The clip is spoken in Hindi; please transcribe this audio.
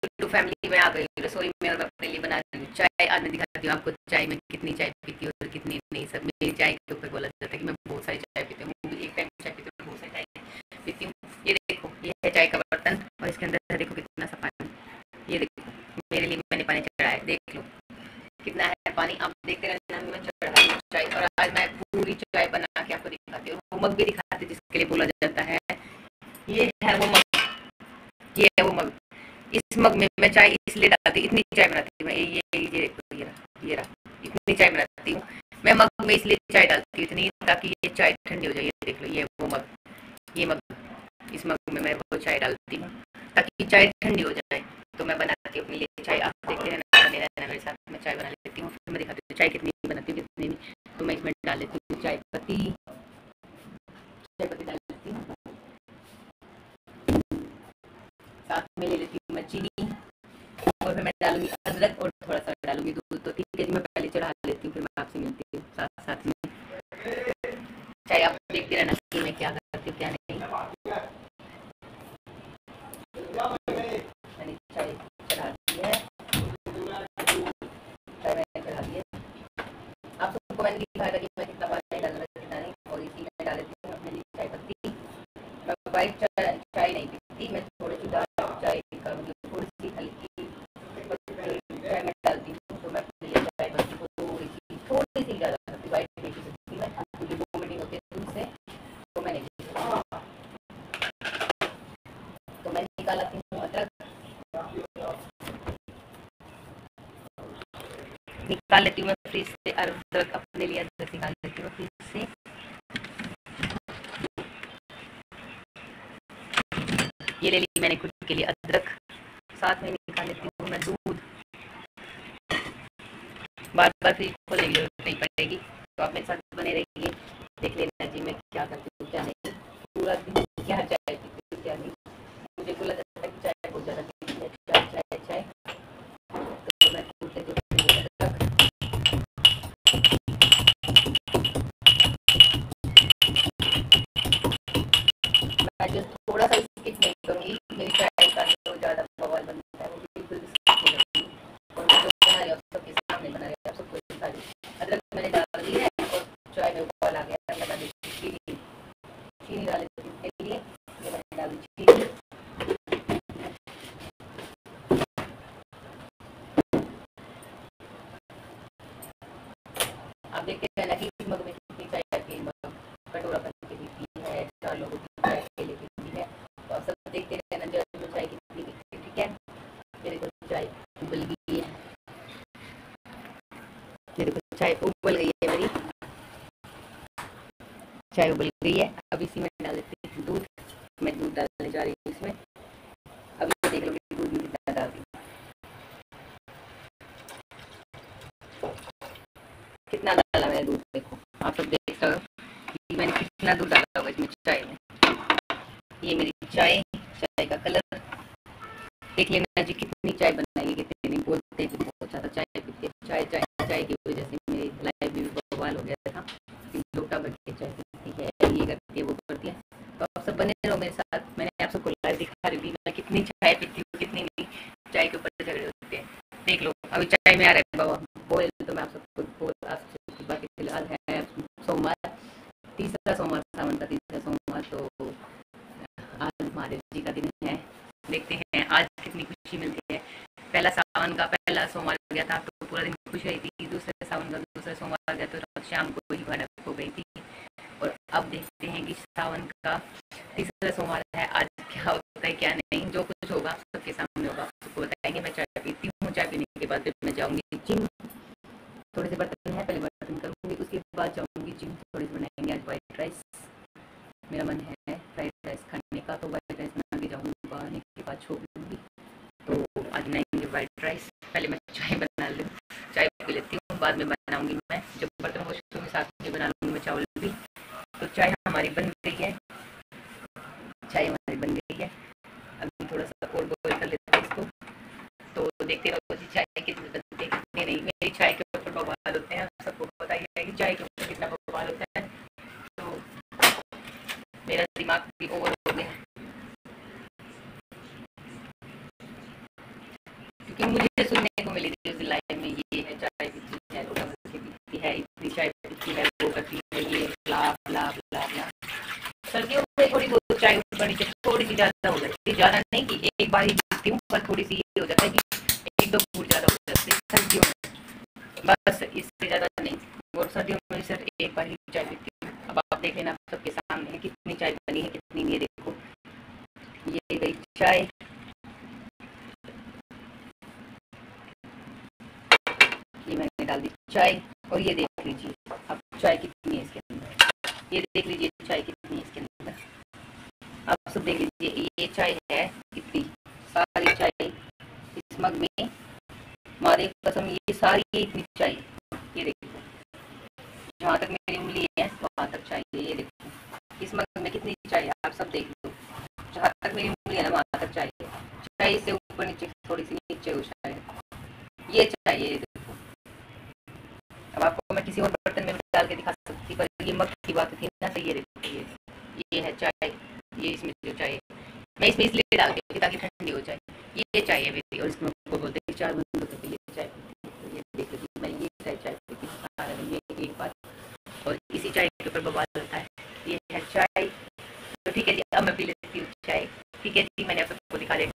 यूट्यूब फैमिली में आ गई रसोई में और मैं अपने लिए बना रही हूँ चाय। आज मैं दिखाती हूँ आपको चाय में कितनी चाय पीती हूँ और कितनी नहीं। सब मेरी चाय के ऊपर बोला जाता है कि मैं बहुत सारी चाय पीती हूँ, एक टाइम चाय पीती हूँ, बहुत सारी चाय पीती हूँ। ये देखो, ये है चाय का बर्तन और इसके अंदर देखो कितना सा पानी। ये देखो मेरे लिए मैंने पानी चढ़ाया है, देख लो कितना है पानी। आप देखते रहना, मैं चढ़ा रही हूँ चाय। और आज मैं पूरी चाय बना के आपको दिखाती हूँ। वो मग भी दिखाती हूँ जिसके लिए बोला जाता है। ये है वो मग, ये है वो मग। इस मग में मैं चाय इसलिए डालती, इतनी चाय बनाती हूँ मैं। ये रहा, इतनी चाय बनाती हूँ मैं। मग में इसलिए चाय डालती हूँ इतनी, ताकि ये चाय ठंडी हो जाए। ये देख लो, ये वो मग, ये मग, इस मग में मैं वो चाय डालती हूँ ताकि चाय ठंडी हो जाए। तो मैं बनाती हूँ अपने लिए चाय। आप देखते रहना, बने रहना मेरे साथ। मैं चाय बना लेती हूँ, फिर मैं दिखाती हूँ चाय कितनी बनाती हूँ कितनी नहीं। तो मैं इसमें डाल लेती हूँ चाय पत्ती, चाय पत्ती डाल लेती हूँ। साथ में ले लेती हूँ मैं चीनी, और फिर मैं डालूंगी अदरक और थोड़ा सा डालूंगी दूध। तो ठीक है जी, मैं पहले चढ़ा लेती हूँ, फिर मैं आपसे मिलती हूँ साथ साथ में। चाय आप देखते रहना कि मैं क्या करती हूँ क्या नहीं। मैंने चाय चढ़ा दी है, चाय मैंने चढ़ा दी है। आप सबको मैंने दिखाया था कि मैं कितना पानी डाल रहा हूँ कितना नहीं। और इसी में डाल देती हूँ अपने लिए चाय पत्ती। मैं वाइट चाय नहीं पीती, मैं थोड़ी सी डार्क चाय करूँगी, थोड़ी सी हल्की चाय में डालती हूँ। तो मैं अपने लिए चाय पत्ती थोड़ी सी ज़्यादा करती, वाइट नहीं पी सकती मैं, क्योंकि वोमिटिंग होती है दूध से। तो मैं नहीं पी सकती। तो मैं निकालती हूँ अदरक, निकाल लेती हूँ मैं फ्रिज से अदरक, अपने लिए अदरक निकाल लेती हूँ फ्रिज से। ये ले ली मैंने खुद के लिए अदरक। साथ में निकाल लेती हूँ मैं दूध। बार बार फ्रिज खोलने की जरूरत नहीं पड़ेगी, तो आप मेरे साथ बने रहिए। देख लेना जी मैं क्या करती हूँ क्या नहीं, पूरा दिन क्या चाय पीती हूँ क्या नहीं। मुझे बोला जाता है कि चाय बहुत ज़्यादा पीती है, चाय चाय चाय। तो मैं पूछ लेती हूँ अदरक। मैं जो थोड़ा सा स्किप नहीं करूँगी, मेरी चाय का जो ज़्यादा बवाल बनता है वो बिल्कुल स्किप नहीं करूँगी। और मैं जो बना रही हूँ आप सबके सामने बना रही हूँ, आप सबको दिखा रही हूँ। अदरक मैंने डाल दी है और चाय में उबाल आ गया। मैं डाल देती हूँ चीनी, चीनी डाल देती हूँ इसके लिए। ये मैंने डाल दी चीनी। आप देखते हैं ना कि इस मग में कितनी चाय आती है। मग कटोरा भर के पीती है, 4 लोगों की चाय के लिए पीती है। तो आप सब देखते रहना जो चाय कितनी पीती है, ठीक है। मेरे को चाय उबल गई है, मेरे को चाय उबल गई है मेरी, चाय उबल गई है। अब इसी में डाल देती हूँ दूध। मैं दूध डालने जा रही हूँ इसमें। अब ये देख लो कि दूध में कितना डाल दी, कितना डाला मैंने दूध। देखो आप सब देख सकते हो कि मैंने कितना दूध डाला होगा इसमें चाय में। ये मेरी चाय, चाय का कलर देख लेना जी कितनी चाय बनाएगी कितनी नहीं। बोलते हैं कि बहुत ज़्यादा चाय पीती है। चाय चाय चाय की वजह से मेरी लाइफ में भी बवाल हो गया था कि लोटा भर के चाय पीती है, ये करती है वो करती है। तो आप सब बने रहो मेरे साथ। मैंने आप सबको लाइव दिखा रही थी मैं कितनी चाय पीती हूँ कितनी नहीं। चाय के ऊपर झगड़े होते हैं, देख लो। अभी चाय में आ रहा है बाबा बोल, तो मैं आप सबको बोल आप सबकी बातें फिलहाल है सोमवार, तीसरा सोमवार सावन का तीसरा सोमवार। तो आज महादेव जी का दिन है। देखते हैं आज कितनी खुशी मिलती है। पहला सावन का पहला सोमवार गया था तो पूरा दिन खुश रही थी। दूसरे सावन का दूसरा सोमवार गया तो शाम को ही भड़क हो गई थी। और अब देखते हैं कि सावन का तीसरा सोमवार है, आज क्या होता है क्या नहीं। जो कुछ होगा सबके सामने होगा, सबको बताएंगे। मैं चाय पीती हूँ, चाय पीने के बाद मैं जाऊँगी जिम। थोड़े से बर्तन है, पहले बर्तन करूँगी, उसके बाद जाऊँगी जिम। थोड़ी सी बनाएंगे आज वाइट राइस। मेरा मन है फ्राइड राइस खाने का, तो वाइट राइस बना के जाऊँगी, आने के बाद छोड़ दूँगी। तो आज बनाएंगे वाइट राइस। पहले मैं चाय बना लूँ, चाय पी लेती हूँ, बाद में बनाऊँगी मैं। जब बर्तन वॉश करूँगी साथ में बना लूँगी मैं चावल भी। तो चाय हमारी बन गई है, चाय हमारी बन गई है। अभी थोड़ा सा और बॉईल कर लेते हैं इसको। तो देखते रहो जी चाय कितनी बनती है कितनी नहीं। मेरी चाय के ऊपर बवाल होते हैं, सबको बताइए कि चाय के ऊपर कितना बवाल होता है। तो मेरा दिमाग भी ओवर हो गया। चाय में ये है, चाय पीती है, रोटा की पीती है, इतनी चाय पीती है, वो करती है, ये ब्ला ब्ला ब्ला ब्ला। सर्दियों में थोड़ी बहुत चाय ऊपर नीचे थोड़ी सी ज़्यादा हो जाती है, ज़्यादा नहीं कि एक बार ही पीती हूँ, पर थोड़ी सी ये हो जाता है कि एक दो फूट ज़्यादा हो जाती है सर्दियों में, बस इससे ज़्यादा नहीं। और सर्दियों में सिर्फ एक बार ही चाय पीती हूँ। अब आप देख लेना सबके सामने है कितनी चाय बनी है, कितनी नहीं, देखो ये गई चाय, ये मैंने डाल दी चाय, और ये देख लीजिए अब चाय कितनी है इसके अंदर, ये देख लीजिए चाय कितनी है इसके अंदर, आप सब देख लीजिए ये चाय है कितनी, सारी चाय इस मग में, मारे कसम ये सारी इतनी चाय, ये देखो जहाँ तक मेरी उंगली है वहां तक चाय, ये देखो इस मग में कितनी चाय है, आप सब देख लो, जहाँ तक मेरी उंगली है ना वहां तक चाय, चाय से ऊपर नीचे थोड़ी सी नीचे हो चाय, ये चाहिए। अब आपको मैं किसी और बर्तन में डाल के दिखा सकती, पर ये मग की बात थी ना, सही है देखो ये है चाय, ये इसमें जो चाय मैं इसमें इसलिए डाल के ताकि ठंडी हो जाए, ये चाय है मेरी, और इसमें आपको बोलते हैं चार बंदों के लिए चाय, ये देख लीजिए मैं ये चाय पीती हूँ ये एक बार, और इसी चाय के ऊपर बवाल होता है, ये है चाय। तो ठीक है जी, अब मैं पी लेती हूँ चाय। ठीक है जी, मैंने आप सबको दिखा दिया